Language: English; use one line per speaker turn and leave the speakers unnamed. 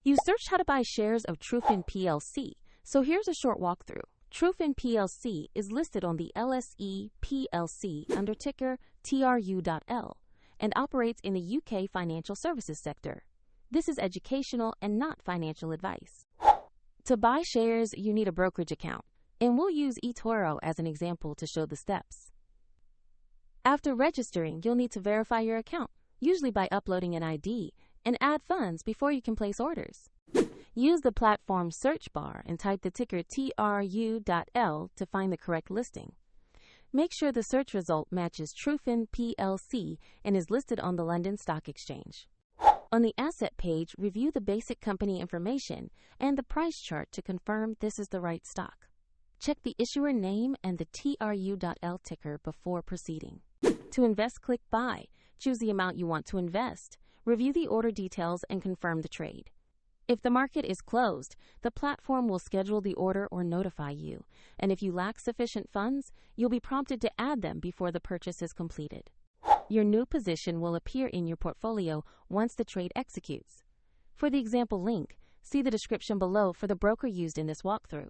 You searched how to buy shares of Trufin Plc, so here's a short walkthrough. Trufin Plc is listed on the LSE PLC under ticker TRU.L and operates in the UK financial services sector. This is educational and not financial advice. To buy shares, you need a brokerage account, and we'll use eToro as an example to show the steps. After registering, you'll need to verify your account, usually by uploading an ID, and add funds before you can place orders. Use the platform search bar and type the ticker TRU.L to find the correct listing. Make sure the search result matches Trufin Plc and is listed on the London Stock Exchange. On the asset page, review the basic company information and the price chart to confirm this is the right stock. Check the issuer name and the TRU.L ticker before proceeding. To invest, click Buy. Choose the amount you want to invest. Review the order details and confirm the trade. If the market is closed, the platform will schedule the order or notify you, and if you lack sufficient funds, you'll be prompted to add them before the purchase is completed. Your new position will appear in your portfolio once the trade executes. For the example link, see the description below for the broker used in this walkthrough.